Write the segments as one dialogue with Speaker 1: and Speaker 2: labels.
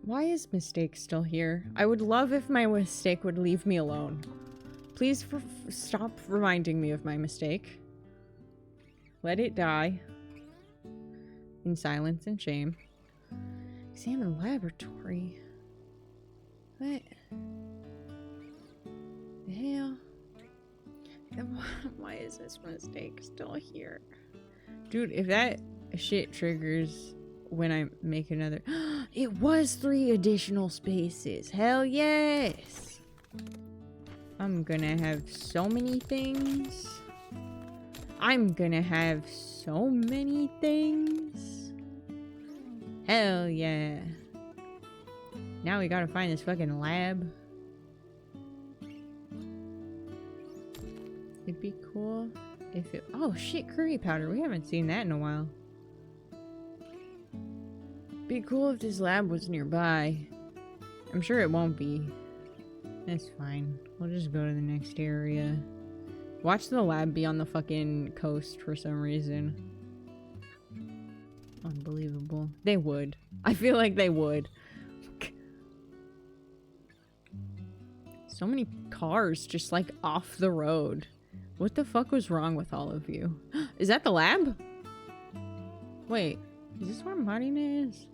Speaker 1: Why is Mistake still here? I would love if my Mistake would leave me alone. Please stop reminding me of my mistake. Let it die. In silence and shame. Examine laboratory. What? The hell? Why is this Mistake still here? Dude, if that shit triggers when I make another... It was 3 additional spaces. Hell yes! I'm gonna have so many things. I'm gonna have so many things. Hell yeah. Now we gotta find this fucking lab. It'd be cool if it... Oh shit, curry powder. We haven't seen that in a while. Be cool if this lab was nearby. I'm sure it won't be. That's fine. We'll just go to the next area. Watch the lab be on the fucking coast for some reason. Unbelievable. They would. I feel like they would. So many cars just like off the road. What the fuck was wrong with all of you? Is that the lab? Wait, is this where Marina is?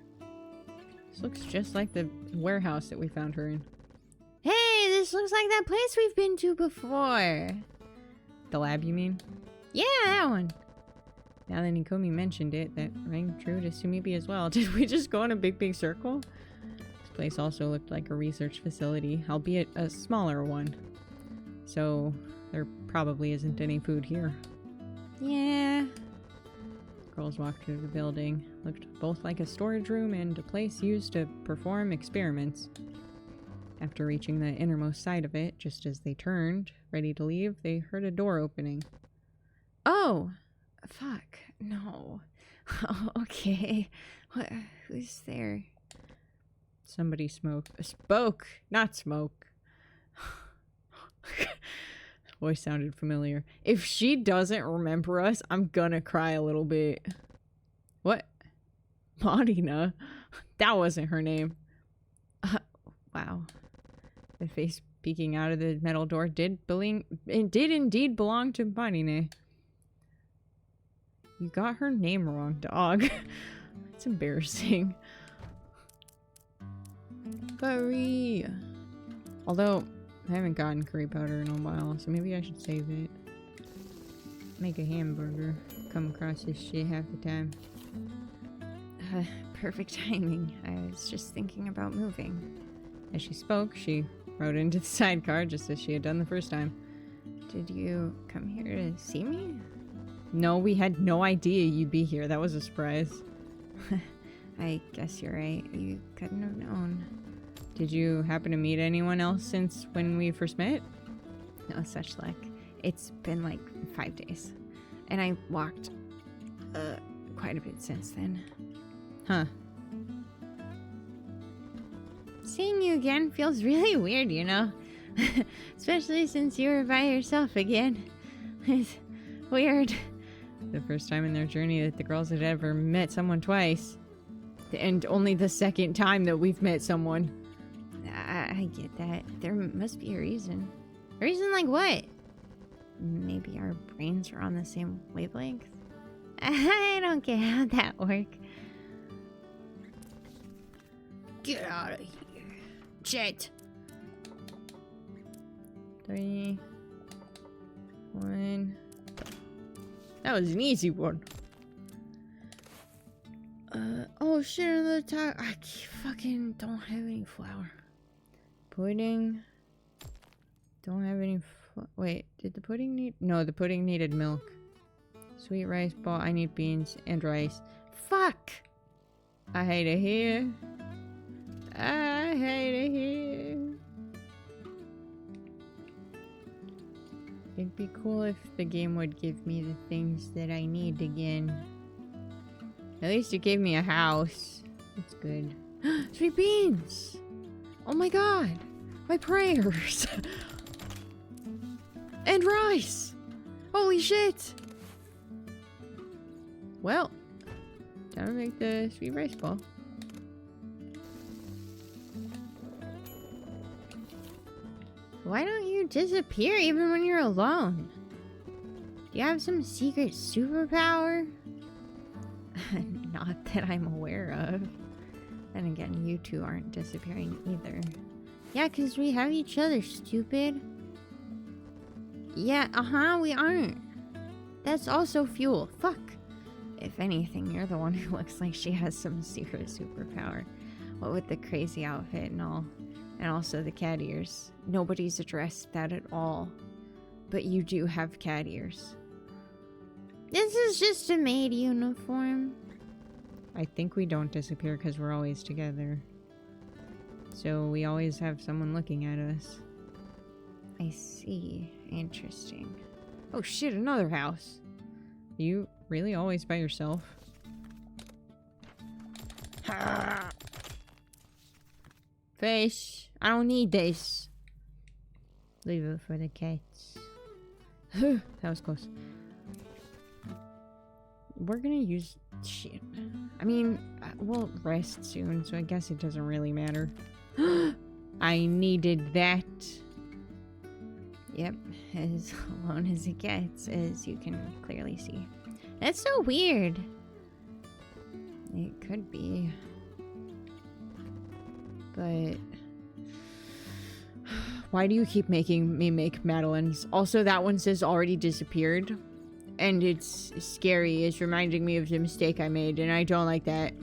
Speaker 1: This looks just like the warehouse that we found her in. Hey, this looks like that place we've been to before. The lab, you mean? Yeah, that one. Now that Nikomi mentioned it, that rang true to Sumibi as well. Did we just go in a big circle? This place also looked like a research facility, albeit a smaller one. So, there probably isn't any food here. Yeah. Girls walked through the building. Looked both like a storage room and a place used to perform experiments. After reaching the innermost side of it, just as they turned, ready to leave, they heard a door opening. Oh! Fuck. No. Oh, okay. What? Who's there? Somebody spoke, not smoke. Voice sounded familiar. If she doesn't remember us, I'm gonna cry a little bit. What? Marina? That wasn't her name. Wow. The face peeking out of the metal door did indeed belong to Marina. You got her name wrong, dog. It's embarrassing. Curry. Although, I haven't gotten curry powder in a while, so maybe I should save it. Make a hamburger. Come across this shit half the time. Perfect timing. I was just thinking about moving. As she spoke, she rode into the sidecar just as she had done the first time. Did you come here to see me? No, we had no idea you'd be here. That was a surprise. I guess you're right. You couldn't have known. Did you happen to meet anyone else since when we first met? No such luck. It's been like 5 days. And I walked quite a bit since then. Huh. Seeing you again feels really weird, you know? Especially since you were by yourself again. It's weird. The first time in their journey that the girls had ever met someone twice. And only the second time that we've met someone. I get that. There must be a reason. A reason like what? Maybe our brains are on the same wavelength? I don't get how that works. Get out of here. Jet. 3, 1. That was an easy one. Oh shit, another tire. I fucking don't have any flour. Pudding. Don't have any. Wait, did the pudding need? No, the pudding needed milk. Sweet rice ball. I need beans and rice. Fuck! I hate it here. I hate it here. It'd be cool if the game would give me the things that I need again. At least it gave me a house. That's good. Sweet beans! Oh my god! My prayers! And rice! Holy shit! Well, time to make the sweet rice ball. Why don't you disappear even when you're alone? Do you have some secret superpower? Not that I'm aware of. And again, you two aren't disappearing either. Yeah, because we have each other, stupid. Yeah, we aren't. That's also fuel. Fuck. If anything, you're the one who looks like she has some secret superpower. What with the crazy outfit and all. And also the cat ears. Nobody's addressed that at all. But you do have cat ears. This is just a maid uniform. I think we don't disappear because we're always together. So we always have someone looking at us. I see. Interesting. Oh shit, another house. You really always by yourself? Fish. I don't need this. Leave it for the cats. That was close. We're gonna use... shit. I mean, we'll rest soon, so I guess it doesn't really matter. I needed that. Yep, as alone as it gets, as you can clearly see. That's so weird. It could be. But... why do you keep making me make Madeline's? Also, that one says already disappeared. And it's scary. It's reminding me of the mistake I made. And I don't like that.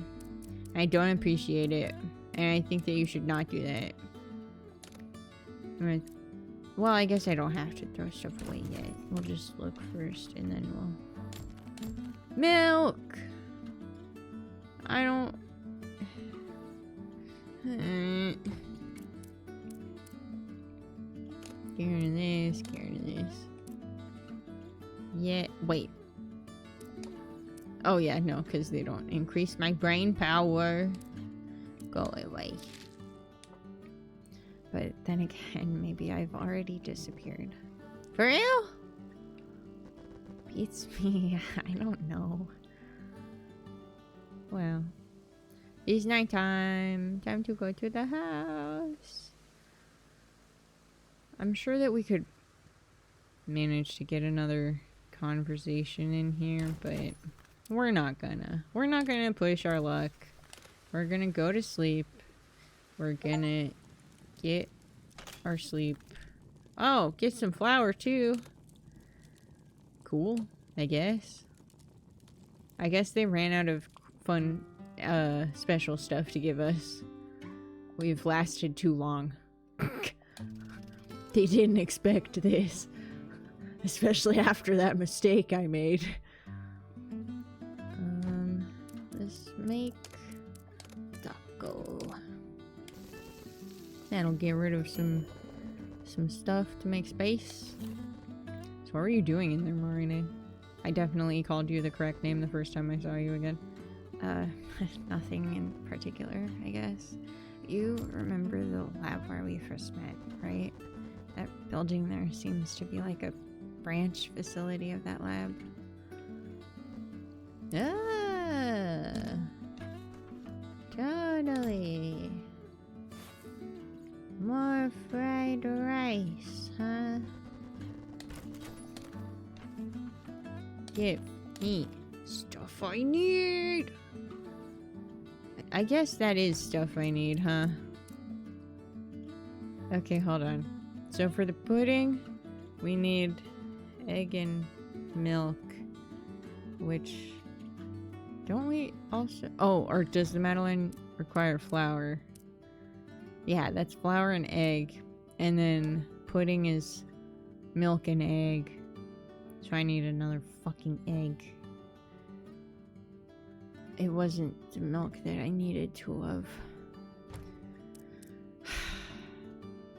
Speaker 1: I don't appreciate it. And I think that you should not do that. Well, I guess I don't have to throw stuff away yet. We'll just look first and then we'll... milk! I don't... Scared of this, scared of this. Yeah, wait. Oh yeah, no, because they don't increase my brain power. Go away. But then again, maybe I've already disappeared. For real? Beats me. I don't know. Well, it's nighttime. Time to go to the house. I'm sure that we could manage to get another conversation in here, but we're not gonna. We're not gonna push our luck. We're gonna go to sleep. We're gonna get our sleep. Oh, get some flour too. Cool, I guess. I guess they ran out of fun, special stuff to give us. We've lasted too long. They didn't expect this. Especially after that mistake I made. Let's make taco. That'll get rid of some stuff to make space. So what were you doing in there, Marina? I definitely called you the correct name the first time I saw you again. Nothing in particular, I guess. You remember the lab where we first met, right? That building there seems to be like a branch facility of that lab. Totally. More fried rice, huh? Give me stuff I need. I guess that is stuff I need, huh? Okay, hold on. So for the pudding, we need egg and milk, which don't we also... oh, or does the Madeleine require flour? Yeah, that's flour and egg. And then pudding is milk and egg. So I need another fucking egg. It wasn't the milk that I needed to have.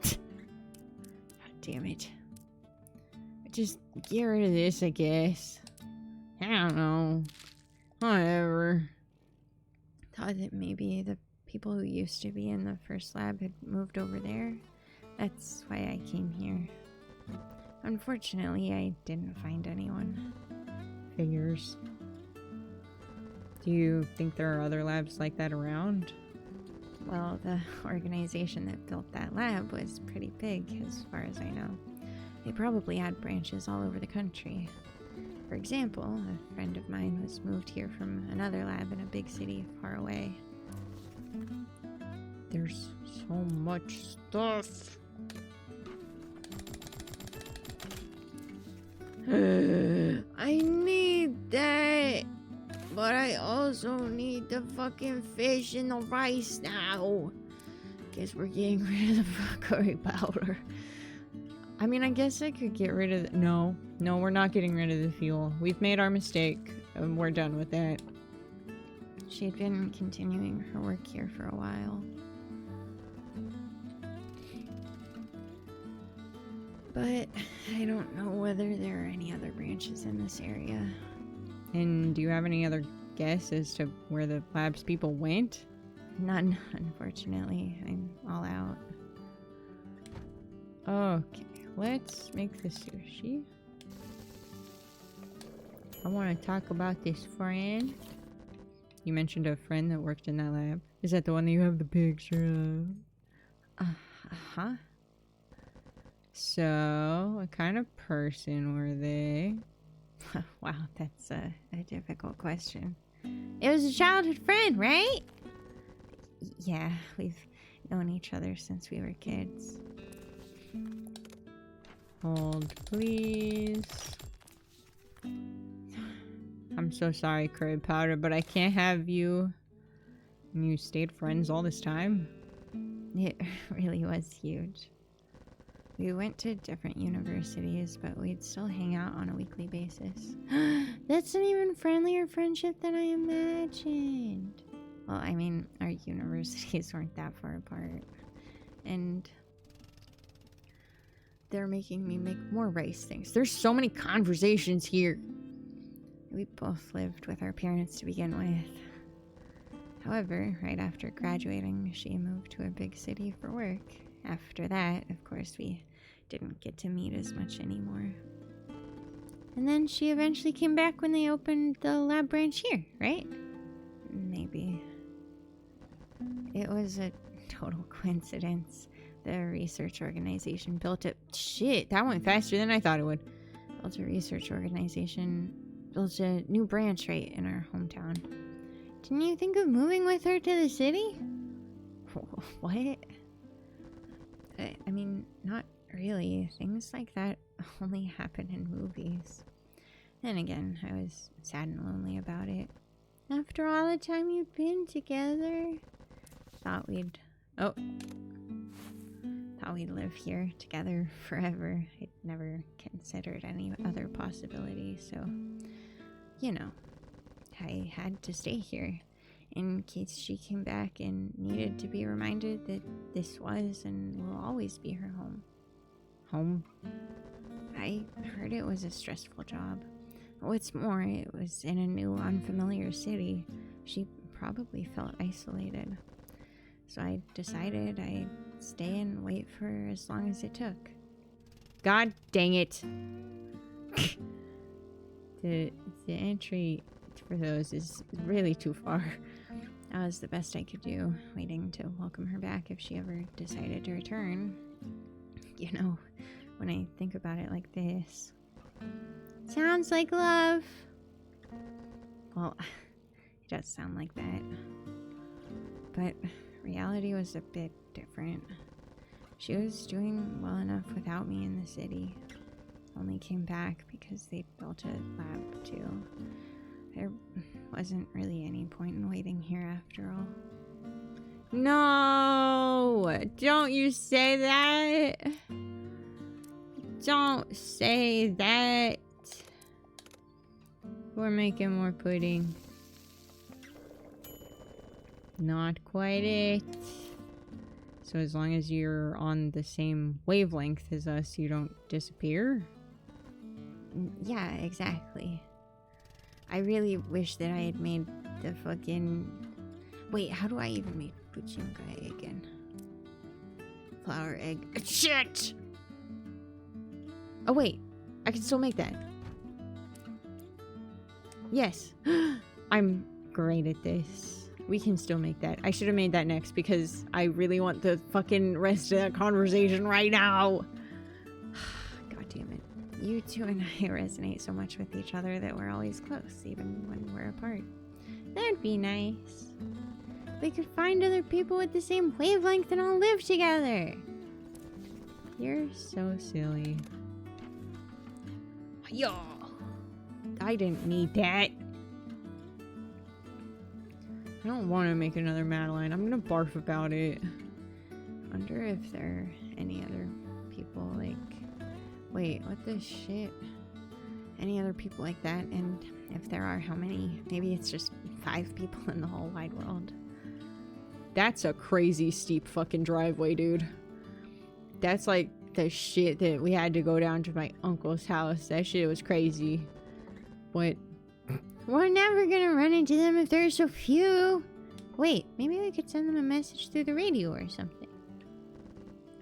Speaker 1: God damn it. Just get rid of this, I guess. I don't know. Whatever. Thought that maybe the people who used to be in the first lab had moved over there. That's why I came here. Unfortunately, I didn't find anyone. Figures. Do you think there are other labs like that around?
Speaker 2: Well, the organization that built that lab was pretty big, as far as I know. They probably had branches all over the country. For example, a friend of mine was moved here from another lab in a big city far away.
Speaker 1: There's so much stuff. I need that. But I also need the fucking fish and the rice now. Guess we're getting rid of the curry powder. I mean, I guess I could get rid of No, we're not getting rid of the fuel. We've made our mistake, and we're done with that.
Speaker 2: She'd been continuing her work here for a while. But I don't know whether there are any other branches in this area.
Speaker 1: And do you have any other guess as to where the lab's people went?
Speaker 2: None, unfortunately. I'm all out.
Speaker 1: Okay, let's make the sushi. I want to talk about this friend. You mentioned a friend that worked in that lab. Is that the one that you have the picture of?
Speaker 2: Uh-huh.
Speaker 1: So, what kind of person were they?
Speaker 2: Wow, that's a difficult question. It was a childhood friend, right? Yeah, we've known each other since we were kids.
Speaker 1: Hold, please. I'm so sorry, Curry Powder, but I can't have you. And you stayed friends all this time?
Speaker 2: It really was huge. We went to different universities, but we'd still hang out on a weekly basis. That's an even friendlier friendship than I imagined. Well, I mean, our universities weren't that far apart. And they're making me make more rice things. There's so many conversations here. We both lived with our parents to begin with. However, right after graduating, she moved to a big city for work. After that, of course, we didn't get to meet as much anymore. And then she eventually came back when they opened the lab branch here, right? Maybe. It was a total coincidence. The research organization built it.
Speaker 1: Shit, that went faster than I thought it would.
Speaker 2: Built a research organization, built a new branch right in our hometown. Didn't you think of moving with her to the city? What? I mean, not really. Things like that only happen in movies. Then again, I was sad and lonely about it. After all the time you've been together, thought we'd live here together forever. I'd never considered any other possibility, so, you know, I had to stay here in case she came back and needed to be reminded that this was and will always be her home.
Speaker 1: Home?
Speaker 2: I heard it was a stressful job. What's more, it was in a new, unfamiliar city. She probably felt isolated. So I decided I'd stay and wait for as long as it took.
Speaker 1: God dang it. The entry for those is really too far.
Speaker 2: That was the best I could do, waiting to welcome her back if she ever decided to return. You know, when I think about it like this. Sounds like love. Well, it does sound like that. But reality was a bit different. She was doing well enough without me in the city. Only came back because they built a lab too. There wasn't really any point in waiting here after all.
Speaker 1: No! Don't you say that! Don't say that! We're making more pudding. Not quite it. So as long as you're on the same wavelength as us, you don't disappear?
Speaker 2: Yeah, exactly. I really wish that I had made the fucking... Wait, how do I even make buchunga again? Flour, egg... Shit! Oh wait, I can still make that. Yes.
Speaker 1: I'm great at this. We can still make that. I should have made that next because I really want the fucking rest of that conversation right now.
Speaker 2: God damn it. You two and I resonate so much with each other that we're always close, even when we're apart. That'd be nice. We could find other people with the same wavelength and all live together.
Speaker 1: You're so silly. Yo, I didn't need that. I don't want to make another Madeline. I'm gonna barf about it.
Speaker 2: Wonder if there are any other people like... Wait, what the shit? Any other people like that? And if there are, how many? Maybe it's just 5 people in the whole wide world.
Speaker 1: That's a crazy steep fucking driveway, dude. That's like the shit that we had to go down to my uncle's house. That shit was crazy. But
Speaker 2: we're never gonna run into them if there are so few. Wait, maybe we could send them a message through the radio or something.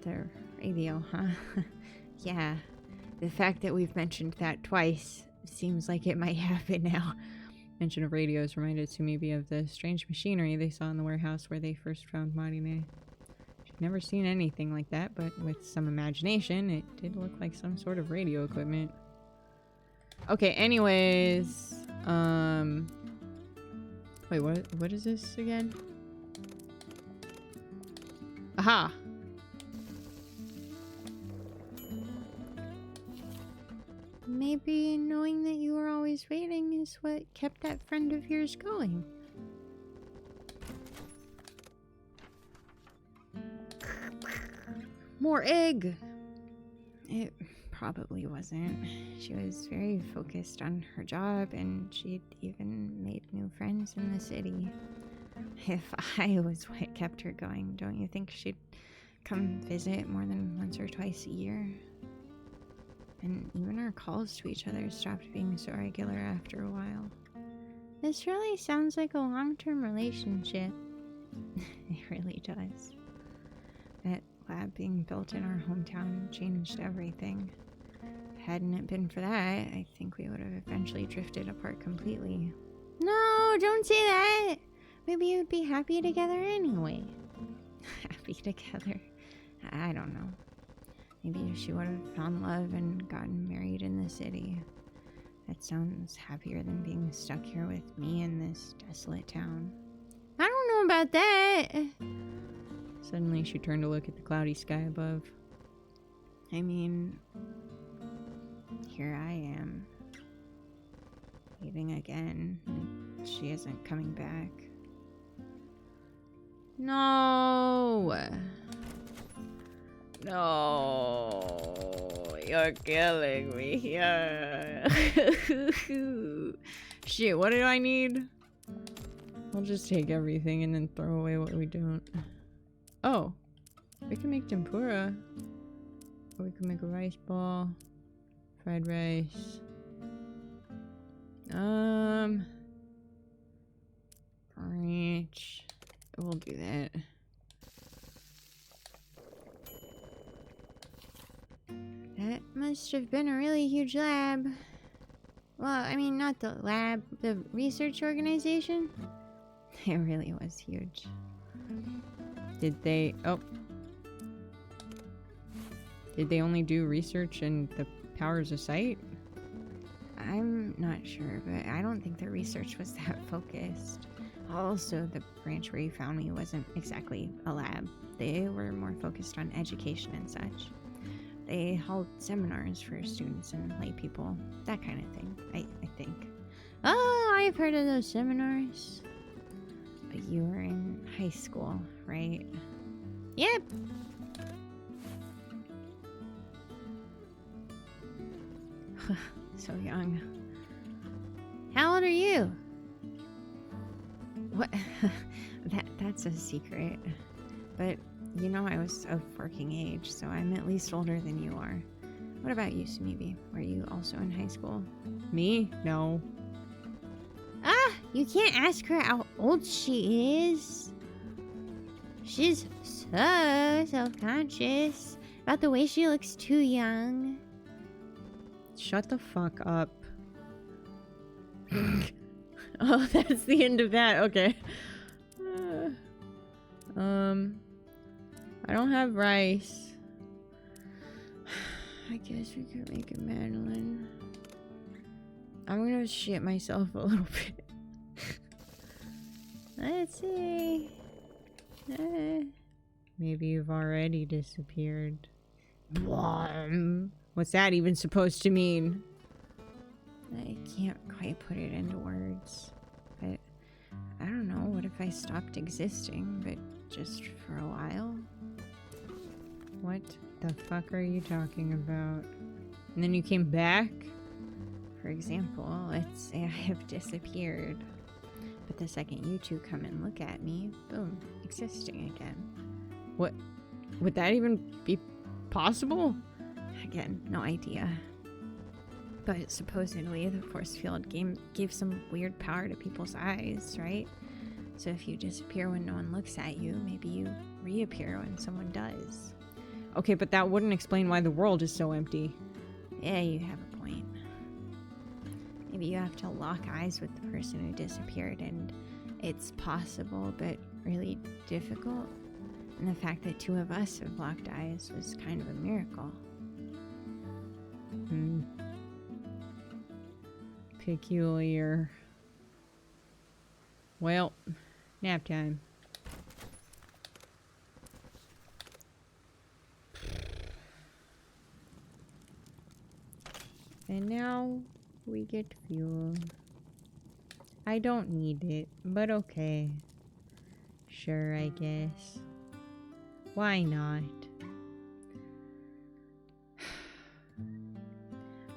Speaker 2: The radio, huh? Yeah. The fact that we've mentioned that twice seems like it might happen now.
Speaker 1: Mention of radios reminded Sumibi of the strange machinery they saw in the warehouse where they first found Marine. She'd never seen anything like that, but with some imagination, it did look like some sort of radio equipment. Okay, anyways, wait, what is this again? Aha!
Speaker 2: Maybe knowing that you were always waiting is what kept that friend of yours going. More egg! It probably wasn't. She was very focused on her job, and she'd even made new friends in the city. If I was what kept her going, don't you think she'd come visit more than once or twice a year? And even our calls to each other stopped being so regular after a while. This really sounds like a long-term relationship. It really does. That lab being built in our hometown changed everything. Hadn't it been for that, I think we would have eventually drifted apart completely. No, don't say that! Maybe you'd be happy together anyway. Happy together? I don't know. Maybe she would have found love and gotten married in the city. That sounds happier than being stuck here with me in this desolate town. I don't know about that.
Speaker 1: Suddenly she turned to look at the cloudy sky above.
Speaker 2: I mean, here I am, waiting again, and she isn't coming back. No!
Speaker 1: No, you're killing me here. Shit, what do I need? I'll just take everything and then throw away what we don't. Oh, we can make tempura. Or we can make a rice ball. Fried rice. Reach. We'll do that.
Speaker 2: That must have been a really huge lab. Well, I mean, not the lab, the research organization. It really was huge.
Speaker 1: Did they... Oh. Did they only do research in the Powers of Sight?
Speaker 2: I'm not sure, but I don't think their research was that focused. Also, the branch where you found me wasn't exactly a lab. They were more focused on education and such. They held seminars for students and lay people, that kind of thing, I think. Oh, I've heard of those seminars. But you were in high school, right? Yep. So young. How old are you? What? That's a secret. But you know I was of working age, so I'm at least older than you are. What about you, Sumibi? Were you also in high school?
Speaker 1: Me? No.
Speaker 2: Ah! You can't ask her how old she is. She's so self-conscious about the way she looks too young.
Speaker 1: Shut the fuck up. Oh, that's the end of that. Okay. I don't have rice. I guess we could make a mandolin. I'm gonna shit myself a little bit. Let's see. Maybe you've already disappeared. What's that even supposed to mean?
Speaker 2: I can't quite put it into words. But I don't know, what if I stopped existing, but just for a while?
Speaker 1: What the fuck are you talking about? And then you came back?
Speaker 2: For example, let's say I have disappeared. But the second you two come and look at me, boom, existing again.
Speaker 1: What? Would that even be possible?
Speaker 2: Again, no idea. But supposedly the force field gave some weird power to people's eyes, right? So if you disappear when no one looks at you, maybe you reappear when someone does.
Speaker 1: Okay, but that wouldn't explain why the world is so empty.
Speaker 2: Yeah, you have a point. Maybe you have to lock eyes with the person who disappeared, and it's possible, but really difficult. And the fact that two of us have locked eyes was kind of a miracle.
Speaker 1: Peculiar. Well, nap time. And now we get fuel. I don't need it, but okay. Sure, I guess. Why not?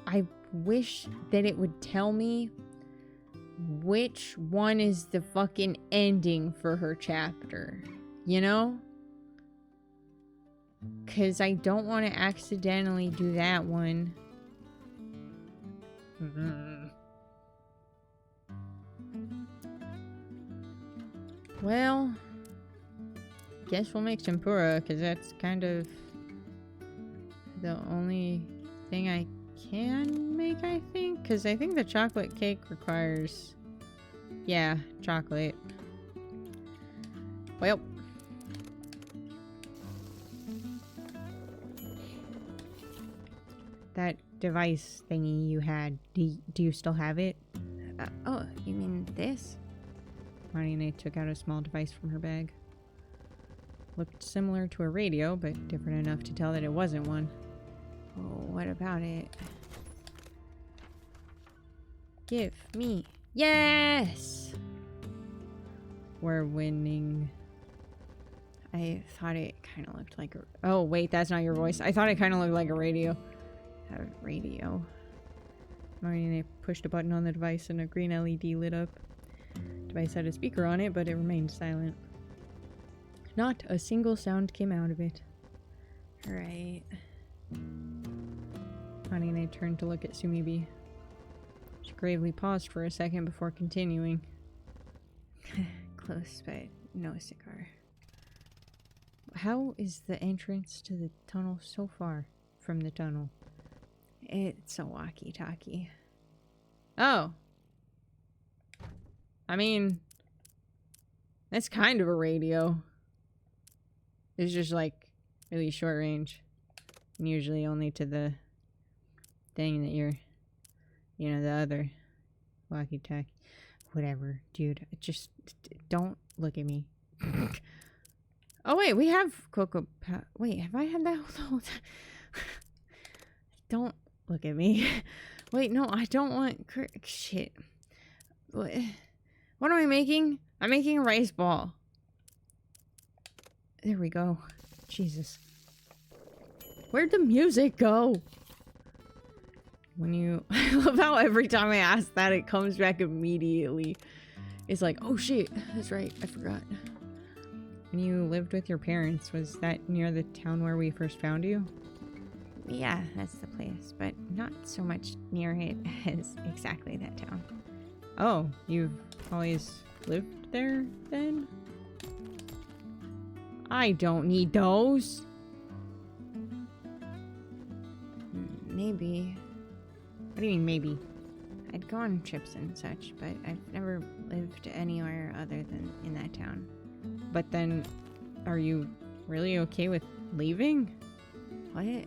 Speaker 1: I wish that it would tell me which one is the fucking ending for her chapter. You know? 'Cause I don't want to accidentally do that one. Well, guess we'll make tempura, because that's kind of the only thing I can make, I think. Because I think the chocolate cake requires... Yeah, chocolate. Well. That device thingy you had, do you still have it?
Speaker 2: Oh, you mean this?
Speaker 1: Marnie took out a small device from her bag. Looked similar to a radio, but different enough to tell that it wasn't one.
Speaker 2: Oh, what about it?
Speaker 1: Give me. Yes! We're winning.
Speaker 2: I thought it kind of looked like a...
Speaker 1: Oh, wait, that's not your voice. I thought it kind of looked like a radio.
Speaker 2: A radio.
Speaker 1: Marnie pushed a button on the device and a green LED lit up. The device had a speaker on it, but it remained silent. Not a single sound came out of it.
Speaker 2: Right.
Speaker 1: Marnie turned to look at Sumibi. She gravely paused for a second before continuing.
Speaker 2: Close, but no cigar.
Speaker 1: How is the entrance to the tunnel so far from the tunnel?
Speaker 2: It's a walkie-talkie.
Speaker 1: Oh. I mean, that's kind of a radio. It's just like really short range. And usually only to the thing that you're, you know, the other walkie-talkie. Whatever, dude. Just don't look at me. Oh, wait, we have cocoa powder. Wait, have I had that the whole time? Don't look at me. Wait, no, I don't want... Shit. What am I making? I'm making a rice ball. There we go. Jesus. Where'd the music go? When you... I love how every time I ask that, it comes back immediately. It's like, oh shit, that's right, I forgot. When you lived with your parents, was that near the town where we first found you?
Speaker 2: Yeah, that's the place, but not so much near it as exactly that town.
Speaker 1: Oh, you've always lived there, then? I don't need those.
Speaker 2: Maybe.
Speaker 1: What do you mean, maybe?
Speaker 2: I'd go on trips and such, but I've never lived anywhere other than in that town.
Speaker 1: But then, are you really okay with leaving?
Speaker 2: What?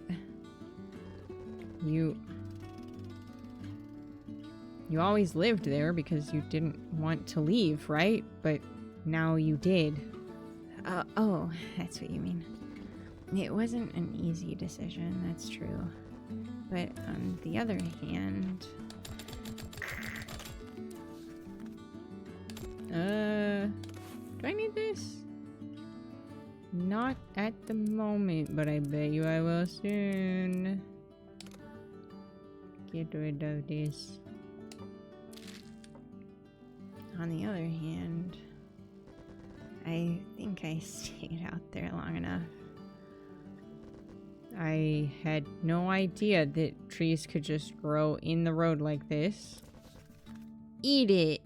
Speaker 1: You always lived there because you didn't want to leave, right? But now you did.
Speaker 2: Oh, that's what you mean. It wasn't an easy decision, that's true. But on the other hand...
Speaker 1: Do I need this? Not at the moment, but I bet you I will soon. Get rid of this.
Speaker 2: On the other hand, I think I stayed out there long enough.
Speaker 1: I had no idea that trees could just grow in the road like this. Eat it.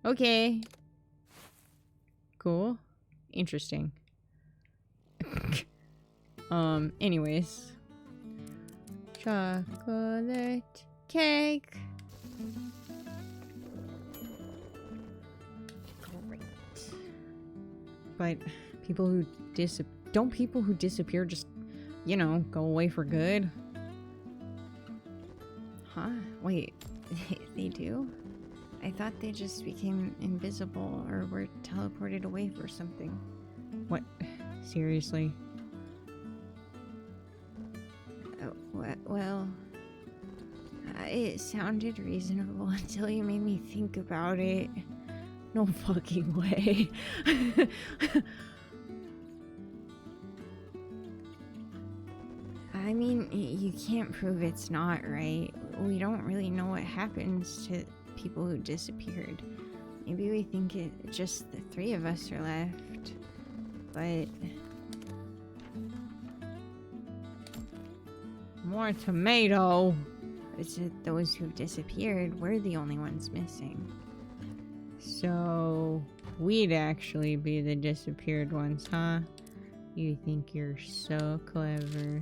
Speaker 1: Okay. Cool. Interesting. Anyways. Chocolate cake. Great. But people who don't people who disappear just, you know, go away for good?
Speaker 2: Huh? Wait, they do? I thought they just became invisible or were teleported away for something.
Speaker 1: What? Seriously?
Speaker 2: Well, it sounded reasonable until you made me think about it.
Speaker 1: No fucking way.
Speaker 2: I mean, you can't prove it's not, right? We don't really know what happens to people who disappeared. Maybe we think just the three of us are left, but...
Speaker 1: More tomato.
Speaker 2: It's that those who've disappeared, we're the only ones missing.
Speaker 1: So, we'd actually be the disappeared ones, huh? You think you're so clever.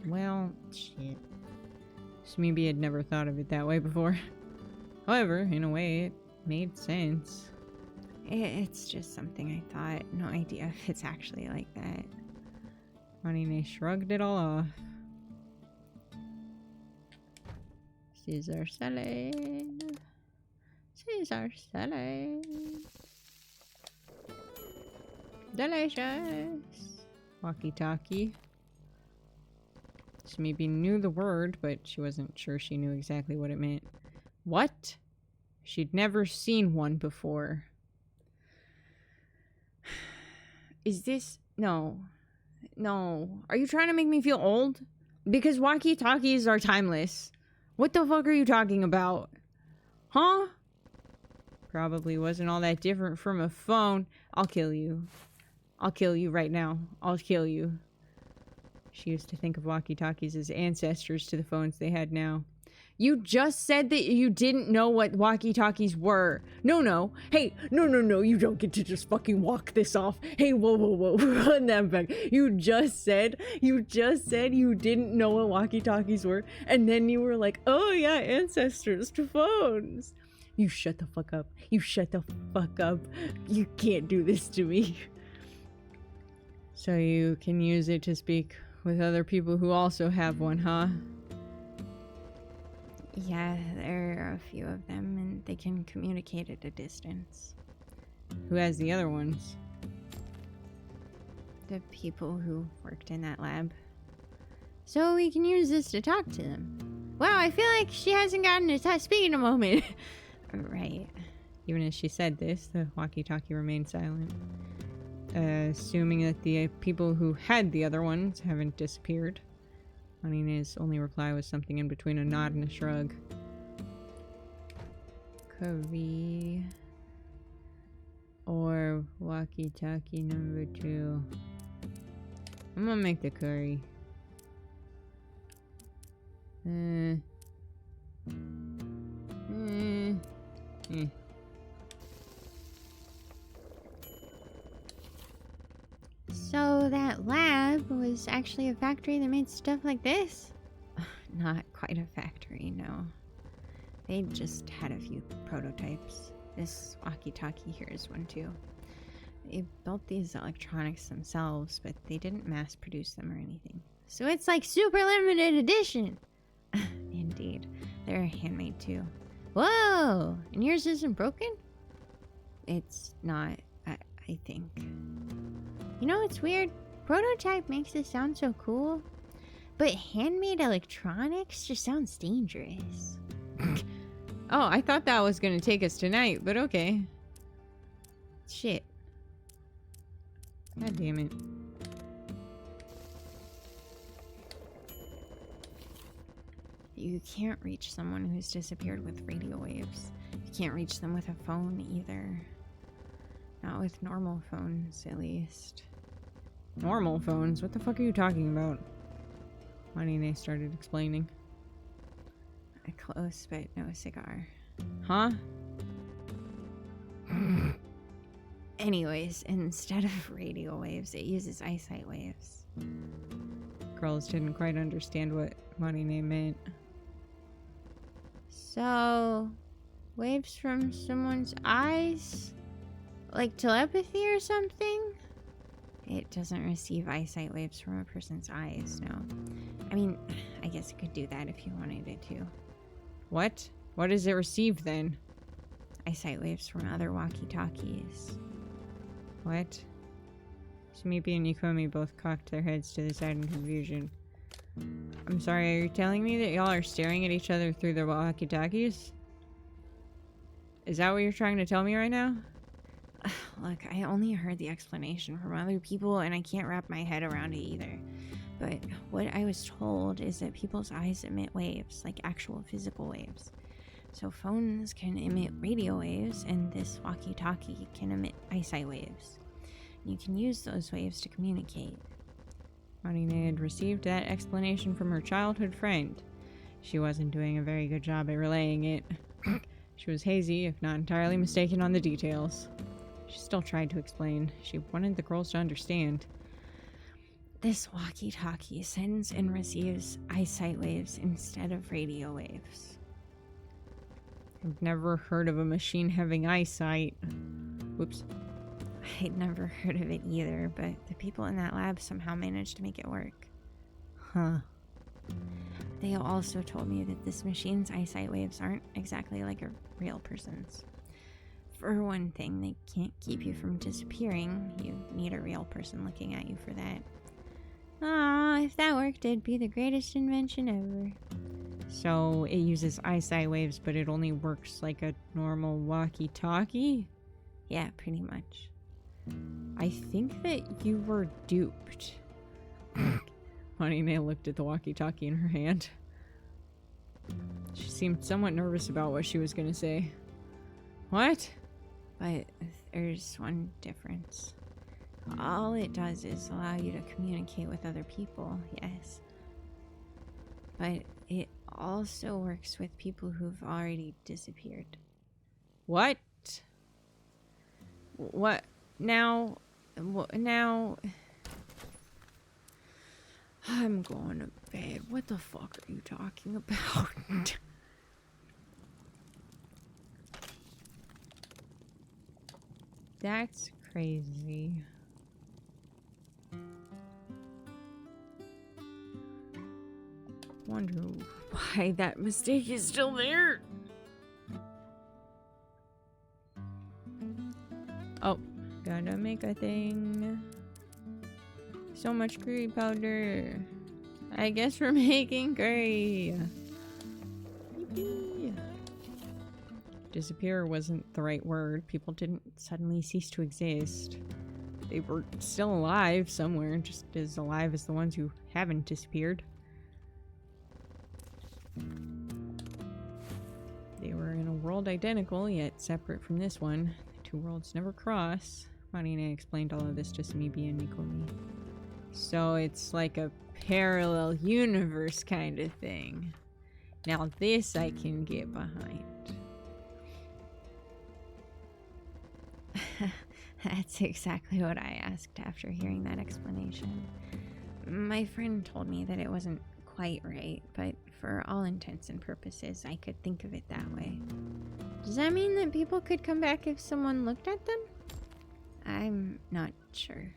Speaker 1: Well, shit. So maybe I'd never thought of it that way before. However, in a way, it made sense.
Speaker 2: It's just something I thought. No idea if it's actually like that.
Speaker 1: Honey shrugged it all off. Caesar salad. Caesar salad. Delicious. Walkie-talkie. She maybe knew the word, but she wasn't sure she knew exactly what it meant. What? She'd never seen one before. Is this... No. No. Are you trying to make me feel old? Because walkie-talkies are timeless. What the fuck are you talking about? Huh? Probably wasn't all that different from a phone. I'll kill you. I'll kill you right now. I'll kill you. She used to think of walkie-talkies as ancestors to the phones they had now. You just said that you didn't know what walkie-talkies were. No. Hey, no. You don't get to just fucking walk this off. Hey, whoa. Run that back. You just said you didn't know what walkie-talkies were. And then you were like, oh yeah, ancestors to phones. You shut the fuck up. You shut the fuck up. You can't do this to me. So you can use it to speak with other people who also have one, huh?
Speaker 2: Yeah, there are a few of them, and they can communicate at a distance.
Speaker 1: Who has the other ones?
Speaker 2: The people who worked in that lab. So we can use this to talk to them. Wow, I feel like she hasn't gotten to speak in a moment. Right.
Speaker 1: Even as she said this, the walkie-talkie remained silent. Assuming that the people who had the other ones haven't disappeared. Honey's only reply was something in between a nod and a shrug. Curry. Or walkie-talkie number 2. I'm gonna make the curry.
Speaker 2: So that lab was actually a factory that made stuff like this? Not quite a factory, no. They just had a few prototypes. This walkie-talkie here is one too. They built these electronics themselves, but they didn't mass produce them or anything. So it's like super limited edition. Indeed. They're handmade too. Whoa! And yours isn't broken? It's not, I think. You know, it's weird. Prototype makes it sound so cool, but handmade electronics just sounds dangerous.
Speaker 1: Oh, I thought that was gonna take us tonight, but okay.
Speaker 2: Shit.
Speaker 1: God damn it.
Speaker 2: You can't reach someone who's disappeared with radio waves. You can't reach them with a phone either. Not with normal phones, at least.
Speaker 1: Normal phones? What the fuck are you talking about? Marine started explaining.
Speaker 2: Close, but no cigar.
Speaker 1: Huh?
Speaker 2: Anyways, instead of radio waves, it uses eyesight waves.
Speaker 1: Girls didn't quite understand what Marine meant.
Speaker 2: So, waves from someone's eyes? Like telepathy or something? It doesn't receive eyesight waves from a person's eyes, no. I mean, I guess it could do that if you wanted it to.
Speaker 1: What? What does it receive then?
Speaker 2: Eyesight waves from other walkie-talkies.
Speaker 1: What? Smeepy and Yukumi both cocked their heads to the side in confusion. I'm sorry, are you telling me that y'all are staring at each other through the walkie-talkies? Is that what you're trying to tell me right now?
Speaker 2: Look, I only heard the explanation from other people and I can't wrap my head around it either. But what I was told is that people's eyes emit waves, like actual physical waves. So phones can emit radio waves and this walkie-talkie can emit eyesight waves. You can use those waves to communicate.
Speaker 1: Marine had received that explanation from her childhood friend. She wasn't doing a very good job at relaying it. She was hazy, if not entirely mistaken on the details. She still tried to explain. She wanted the girls to understand.
Speaker 2: This walkie-talkie sends and receives eyesight waves instead of radio waves.
Speaker 1: I've never heard of a machine having eyesight. Whoops.
Speaker 2: I'd never heard of it either, but the people in that lab somehow managed to make it work.
Speaker 1: Huh.
Speaker 2: They also told me that this machine's eyesight waves aren't exactly like a real person's. For one thing, they can't keep you from disappearing. You need a real person looking at you for that. Aw, if that worked, it'd be the greatest invention ever.
Speaker 1: So it uses eyesight waves, but it only works like a normal walkie-talkie?
Speaker 2: Yeah, pretty much.
Speaker 1: I think that you were duped. Marine looked at the walkie-talkie in her hand. She seemed somewhat nervous about what she was going to say. What?
Speaker 2: But there's one difference. All it does is allow you to communicate with other people, yes. But it also works with people who've already disappeared.
Speaker 1: What? What? Now? Now? I'm going to bed. What the fuck are you talking about? That's crazy. Wonder why that mistake is still there. Oh, gotta make a thing. So much curry powder. I guess we're making curry. Yippee. Disappear wasn't the right word. People didn't suddenly cease to exist. They were still alive somewhere, just as alive as the ones who haven't disappeared. They were in a world identical, yet separate from this one. The two worlds never cross. Marina explained all of this to Smeepy and Nikumi. So it's like a parallel universe kind of thing. Now this I can get behind.
Speaker 2: That's exactly what I asked after hearing that explanation. My friend told me that it wasn't quite right, but for all intents and purposes, I could think of it that way. Does that mean that people could come back if someone looked at them? I'm not sure.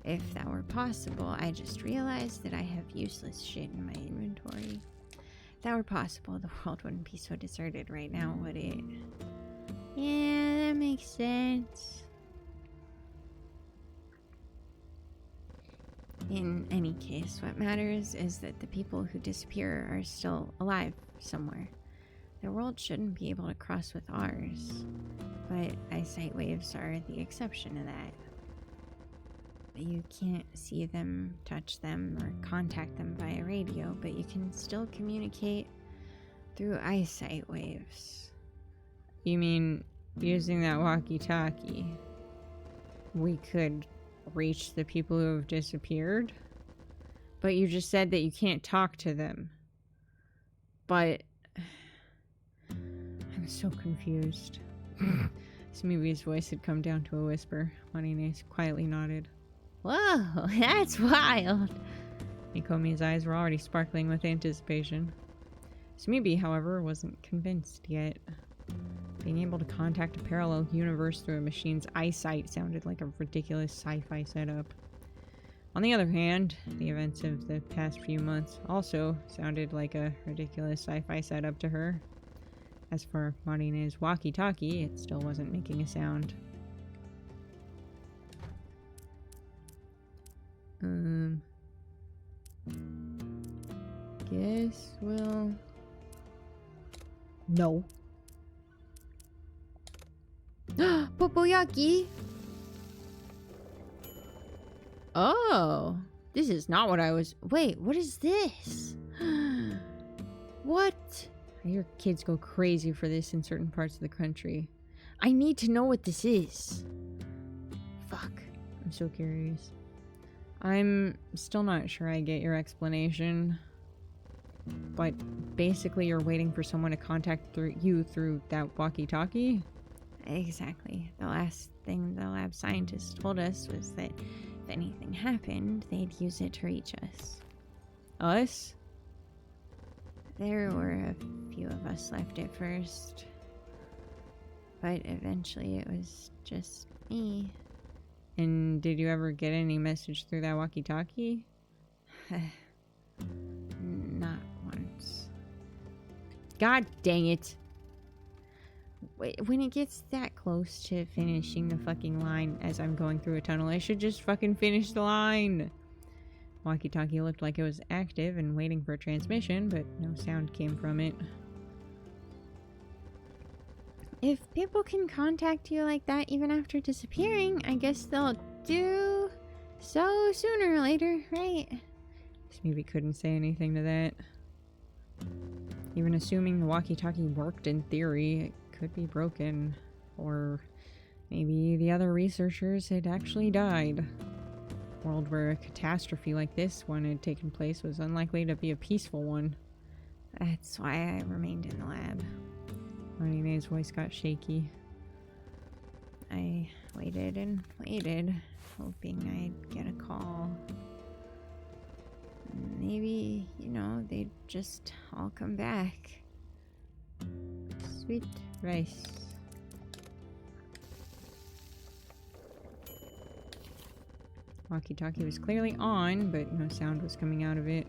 Speaker 2: If that were possible, I just realized that I have useless shit in my inventory. If that were possible, the world wouldn't be so deserted right now, would it? Yeah, that makes sense. In any case, what matters is that the people who disappear are still alive somewhere. Their world shouldn't be able to cross with ours, but eyesight waves are the exception to that. You can't see them, touch them, or contact them via radio, but you can still communicate through eyesight waves.
Speaker 1: You mean using that walkie-talkie, we could reach the people who have disappeared? But you just said that you can't talk to them. But I'm so confused. Smeevy's voice had come down to a whisper. Marine quietly nodded.
Speaker 2: Whoa, that's wild.
Speaker 1: Mikomi's eyes were already sparkling with anticipation. Smeeby, however, wasn't convinced yet. Being able to contact a parallel universe through a machine's eyesight sounded like a ridiculous sci-fi setup. On the other hand, the events of the past few months also sounded like a ridiculous sci-fi setup to her. As for Marine's walkie-talkie, it still wasn't making a sound. Guess we'll... No.
Speaker 2: Popoyaki!
Speaker 1: Oh, this is not what I was...
Speaker 2: Wait, what is this? What?
Speaker 1: I hear kids go crazy for this in certain parts of the country.
Speaker 2: I need to know what this is.
Speaker 1: Fuck. I'm so curious. I'm still not sure I get your explanation. But basically you're waiting for someone to contact you through that walkie-talkie?
Speaker 2: Exactly. The last thing the lab scientists told us was that if anything happened, they'd use it to reach us.
Speaker 1: Us?
Speaker 2: There were a few of us left at first. But eventually it was just me.
Speaker 1: And did you ever get any message through that walkie-talkie?
Speaker 2: Not once.
Speaker 1: God dang it.
Speaker 2: When it gets that close to finishing the fucking line
Speaker 1: As I'm going through a tunnel, I should just fucking finish the line. Walkie-talkie looked like it was active and waiting for a transmission, but no sound came from it.
Speaker 2: if people can contact you like that even after disappearing, I guess they'll do so sooner or later, right?
Speaker 1: Maybe couldn't say anything to that. Even assuming the walkie-talkie worked in theory, it could be broken. Or maybe the other researchers had actually died. A world where a catastrophe like this one had taken place was unlikely to be a peaceful one.
Speaker 2: That's why I remained in the lab.
Speaker 1: Marine's voice got shaky.
Speaker 2: I waited and waited, hoping I'd get a call. Maybe, they'd just all come back.
Speaker 1: Sweet rice. Walkie-talkie was clearly on, but no sound was coming out of it.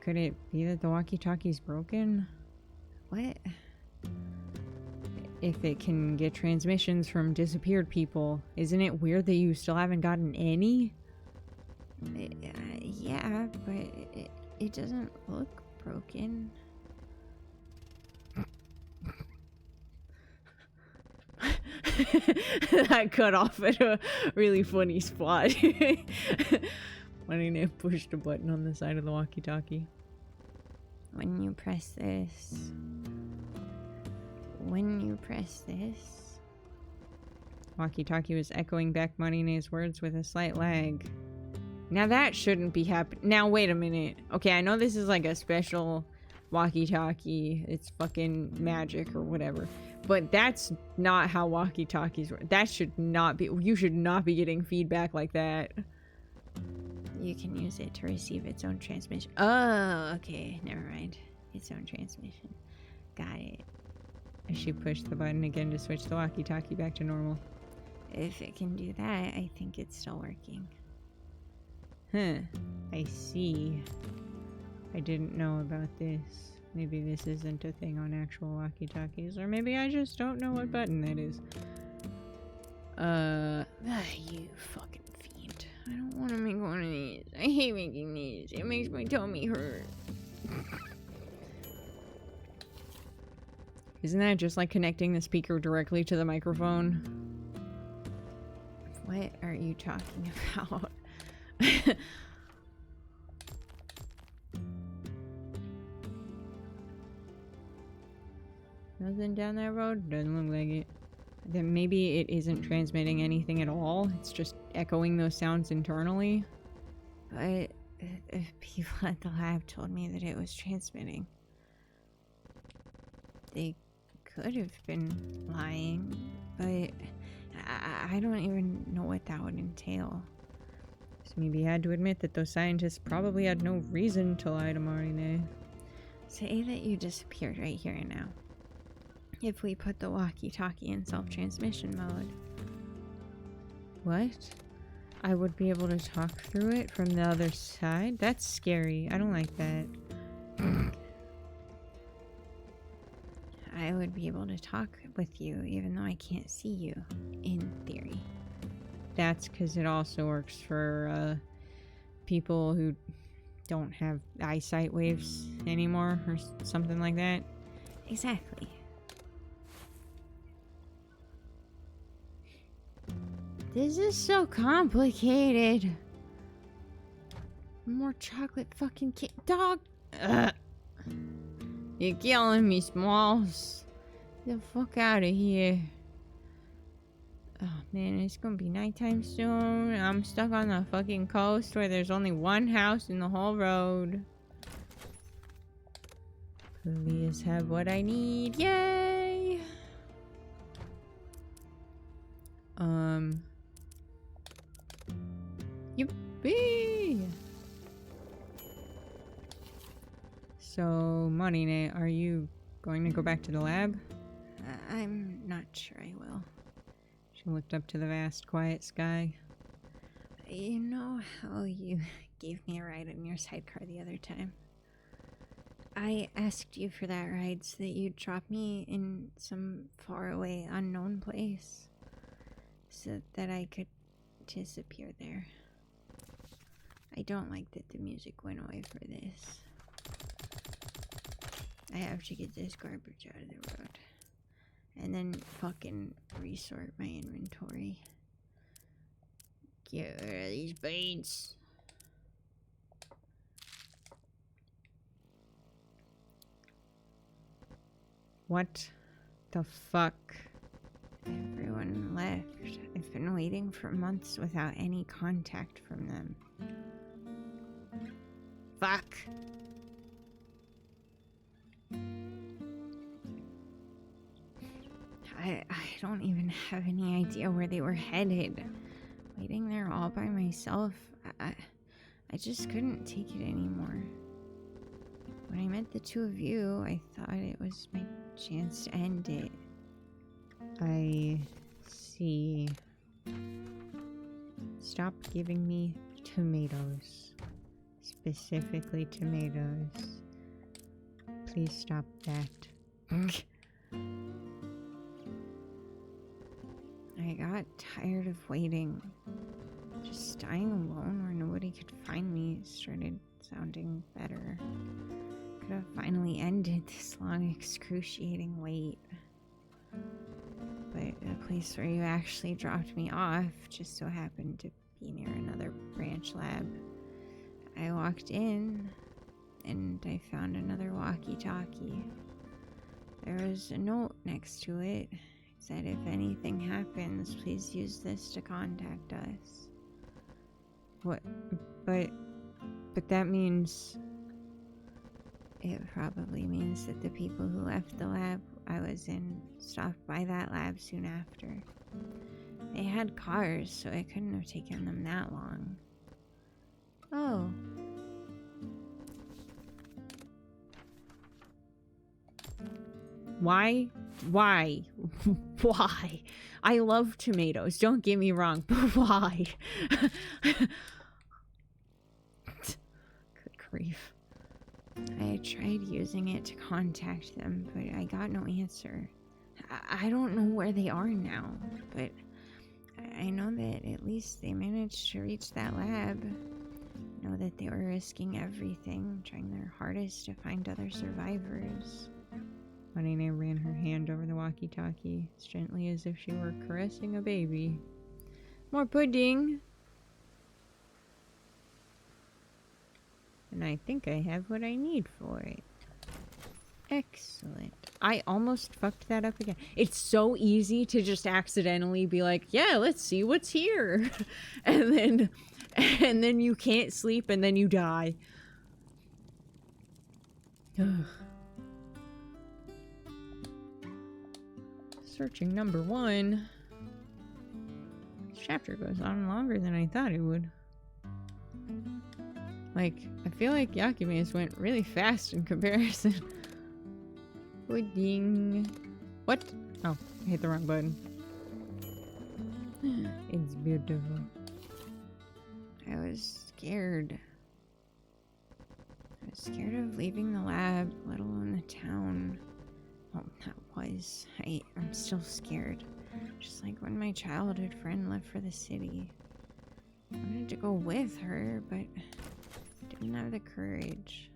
Speaker 1: Could it be that the walkie-talkie's broken?
Speaker 2: What?
Speaker 1: If it can get transmissions from disappeared people, isn't it weird that you still haven't gotten any?
Speaker 2: Yeah, but it doesn't look broken.
Speaker 1: That cut off at a really funny spot. Marine pushed a button on the side of the walkie-talkie.
Speaker 2: When you press this...
Speaker 1: Walkie-talkie was echoing back Marine's words with a slight lag. Now that shouldn't be happening. Now wait a minute. Okay, I know this is like a special walkie-talkie. It's fucking magic or whatever. But that's not how walkie-talkies work. That should not be... You should not be getting feedback like that.
Speaker 2: You can use it to receive its own transmission. Oh, okay. Never mind. Its own transmission. Got it.
Speaker 1: She pushed the button again to switch the walkie-talkie back to normal.
Speaker 2: if it can do that, I think it's still working.
Speaker 1: Huh. I see. I didn't know about this. Maybe this isn't a thing on actual walkie-talkies, or maybe I just don't know what button that is.
Speaker 2: You fucking fiend. I don't want to make one of these. I hate making these. It makes my tummy hurt.
Speaker 1: Isn't that just like connecting the speaker directly to the microphone?
Speaker 2: What are you talking about?
Speaker 1: Nothing down that road? Doesn't look like it. Then maybe it isn't transmitting anything at all. It's just echoing those sounds internally.
Speaker 2: But people at the lab told me that it was transmitting. They could have been lying, but I don't even know what that would entail.
Speaker 1: So maybe you had to admit that those scientists probably had no reason to lie to Marine.
Speaker 2: Say that you disappeared right here and now. If we put the walkie-talkie in self-transmission mode.
Speaker 1: What? I would be able to talk through it from the other side? That's scary. I don't like that.
Speaker 2: I would be able to talk with you even though I can't see you, in theory.
Speaker 1: That's because it also works for people who don't have eyesight waves anymore or something like that.
Speaker 2: Exactly. This is so complicated. More chocolate fucking cake. Dog!
Speaker 1: You're killing me, Smalls.
Speaker 2: Get the fuck out of here.
Speaker 1: Oh man, it's gonna be nighttime soon. I'm stuck on the fucking coast where there's only one house in the whole road. Please have what I need. Yay! Yippee! So, Marine, are you going to go back to the lab?
Speaker 2: I'm not sure I will.
Speaker 1: She looked up to the vast, quiet sky.
Speaker 2: You know how you gave me a ride in your sidecar the other time? I asked you for that ride so that you'd drop me in some faraway, unknown place so that I could disappear there. I don't like that the music went away for this. I have to get this garbage out of the road. And then fucking resort my inventory. Get rid of these beans.
Speaker 1: What the fuck?
Speaker 2: Everyone left. I've been waiting for months without any contact from them. Fuck. I don't even have any idea where they were headed. Waiting there all by myself, I just couldn't take it anymore. When I met the two of you, I thought it was my chance to end it.
Speaker 1: I see. Stop giving me tomatoes. Specifically tomatoes. Please stop that.
Speaker 2: I got tired of waiting. Just dying alone where nobody could find me started sounding better. Could have finally ended this long, excruciating wait. But the place where you actually dropped me off just so happened to be near another branch lab. I walked in, and I found another walkie-talkie. There was a note next to it. It said, if anything happens, please use this to contact us.
Speaker 1: What? But that means...
Speaker 2: It probably means that the people who left the lab I was in stopped by that lab soon after. They had cars, so it couldn't have taken them that long. Oh.
Speaker 1: Why Why? Why? I love tomatoes, don't get me wrong, but why? Good grief.
Speaker 2: I tried using it to contact them, but I got no answer. I don't know where they are now, but I know that at least they managed to reach that lab. I know that they were risking everything, trying their hardest to find other survivors.
Speaker 1: Marina ran her hand over the walkie-talkie, as gently as if she were caressing a baby. More pudding! And I think I have what I need for it. Excellent. I almost fucked that up again. It's so easy to just accidentally be like, yeah, let's see what's here. and then you can't sleep and then you die. Searching number 1. This chapter goes on longer than I thought it would. Like, I feel like Yakime's went really fast in comparison. Pudding. What? Oh, I hit the wrong button. It's beautiful.
Speaker 2: I was scared. I was scared of leaving the lab, let alone the town. Well, that was. I'm still scared. Just like when my childhood friend left for the city. I wanted to go with her, but didn't have the courage.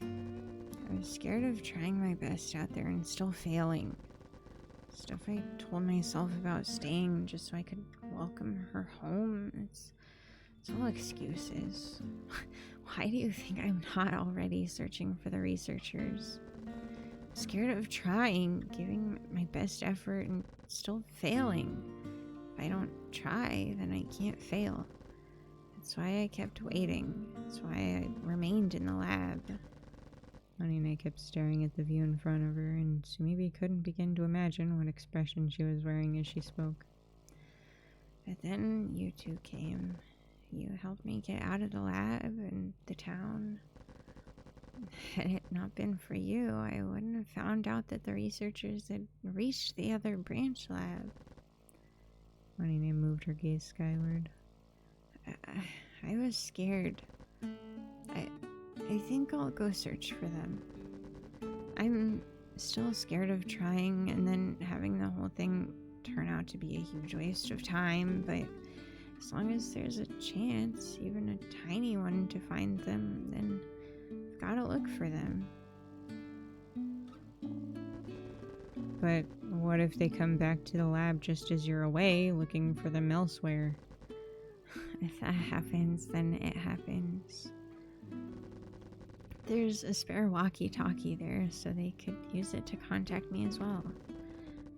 Speaker 2: I was scared of trying my best out there and still failing. Stuff I told myself about staying just so I could welcome her home. It's all excuses. Why do you think I'm not already searching for the researchers? I'm scared of trying, giving my best effort, and still failing. If I don't try, then I can't fail. That's why I kept waiting. That's why I remained in the lab.
Speaker 1: Marina kept staring at the view in front of her, and Sumibi couldn't begin to imagine what expression she was wearing as she spoke.
Speaker 2: But then you two came. You helped me get out of the lab and the town. Had it not been for you, I wouldn't have found out that the researchers had reached the other branch lab.
Speaker 1: Marina moved her gaze skyward.
Speaker 2: I was scared. I think I'll go search for them. I'm still scared of trying and then having the whole thing turn out to be a huge waste of time, but as long as there's a chance, even a tiny one, to find them, then I've got to look for them.
Speaker 1: But what if they come back to the lab just as you're away, looking for them elsewhere?
Speaker 2: If that happens, then it happens. There's a spare walkie-talkie there, so they could use it to contact me as well.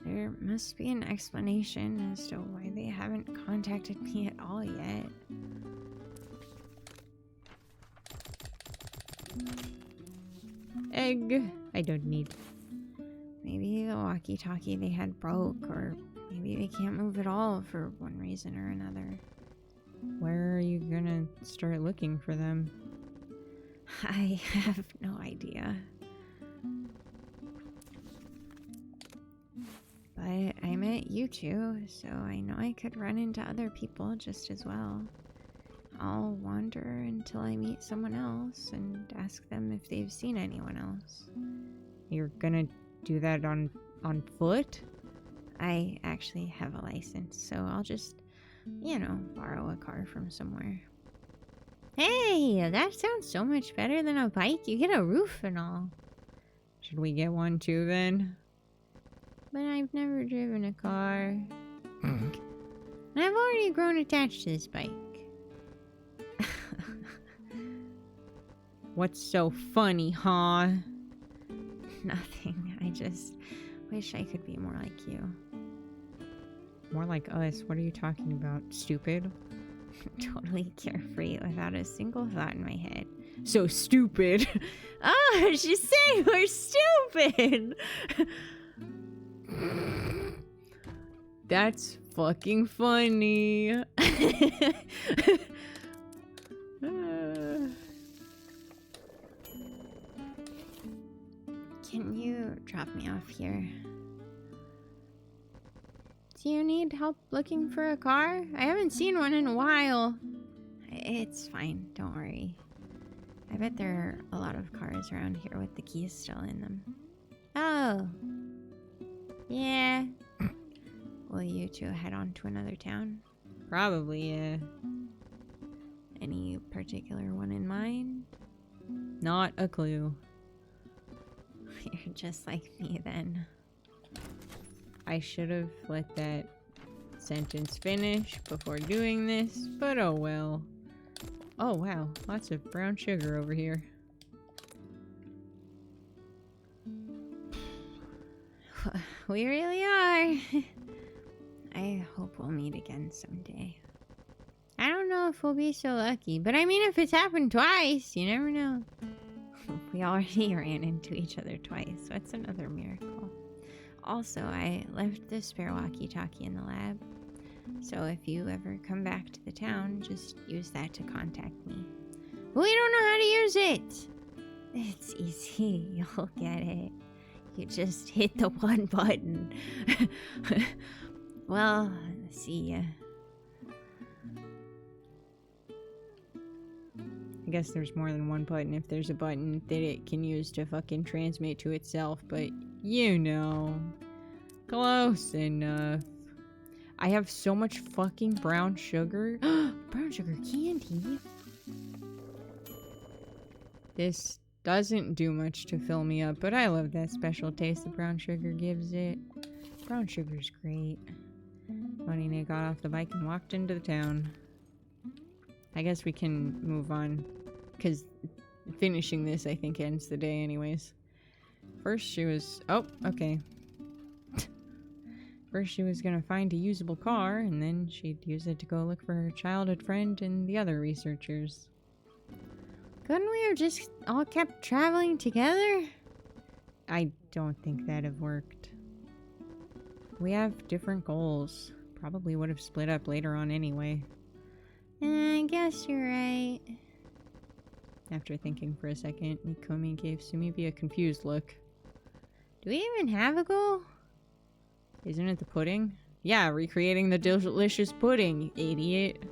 Speaker 2: There must be an explanation as to why they haven't contacted me at all yet.
Speaker 1: Egg. I don't need.
Speaker 2: Maybe the walkie-talkie they had broke, or maybe they can't move at all for one reason or another.
Speaker 1: Where are you gonna start looking for them?
Speaker 2: I have no idea. But I met you two, so I know I could run into other people just as well. I'll wander until I meet someone else and ask them if they've seen anyone else.
Speaker 1: You're gonna do that on foot?
Speaker 2: I actually have a license, so I'll just, borrow a car from somewhere. Hey, that sounds so much better than a bike. You get a roof and all.
Speaker 1: Should we get one too then?
Speaker 2: But I've never driven a car. And I've already grown attached to this bike.
Speaker 1: What's so funny, huh?
Speaker 2: Nothing. I just wish I could be more like you.
Speaker 1: More like us? What are you talking about? Stupid?
Speaker 2: Totally carefree without a single thought in my head.
Speaker 1: So stupid.
Speaker 2: Oh, she's saying we're stupid.
Speaker 1: That's fucking funny.
Speaker 2: Can you drop me off here? Do you need help looking for a car? I haven't seen one in a while. It's fine, don't worry. I bet there are a lot of cars around here with the keys still in them. Oh. Yeah. Will you two head on to another town?
Speaker 1: Probably, yeah.
Speaker 2: Any particular one in mind?
Speaker 1: Not a clue.
Speaker 2: You're just like me then.
Speaker 1: I should have let that sentence finish before doing this, but oh well. Oh wow, lots of brown sugar over here.
Speaker 2: We really are. I hope we'll meet again someday. I don't know if we'll be so lucky, but I mean, if it's happened twice, you never know. We already ran into each other twice, so it's another miracle. Also, I left the spare walkie-talkie in the lab, so if you ever come back to the town, just use that to contact me. We don't know how to use it! It's easy, you'll get it. You just hit the one button. Well, see ya.
Speaker 1: I guess there's more than one button if there's a button that it can use to fucking transmit to itself, but you know. Close enough. I have so much fucking brown sugar.
Speaker 2: Brown sugar candy?
Speaker 1: This doesn't do much to fill me up, but I love that special taste the brown sugar gives it. Brown sugar's great. Funny, Nick got off the bike and walked into the town. I guess we can move on, because finishing this, I think, ends the day anyways. First she was... Oh, okay. First she was gonna find a usable car, and then she'd use it to go look for her childhood friend and the other researchers.
Speaker 2: Couldn't we have just all kept traveling together?
Speaker 1: I don't think that'd have worked. We have different goals. Probably would have split up later on anyway.
Speaker 2: I guess you're right.
Speaker 1: After thinking for a second, Mikomi gave Sumibi a confused look.
Speaker 2: Do we even have a goal?
Speaker 1: Isn't it the pudding? Yeah, recreating the delicious pudding, idiot.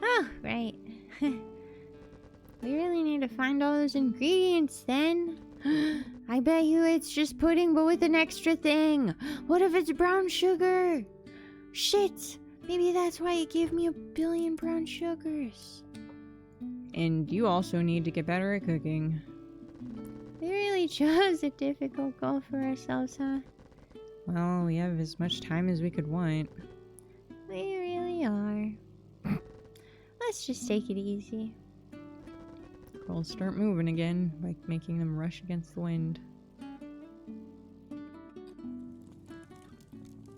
Speaker 2: Oh, right. We really need to find all those ingredients then. I bet you it's just pudding but with an extra thing. What if it's brown sugar? Shit! Maybe that's why it gave me 1 billion brown sugars.
Speaker 1: And you also need to get better at cooking.
Speaker 2: We really chose a difficult goal for ourselves, huh?
Speaker 1: Well, we have as much time as we could want.
Speaker 2: We really are. Let's just take it easy.
Speaker 1: Girls start moving again, like making them rush against the wind.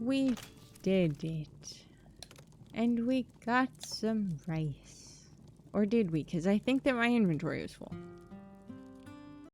Speaker 1: We did it. And we got some rice. Or did we? Because I think that my inventory was full.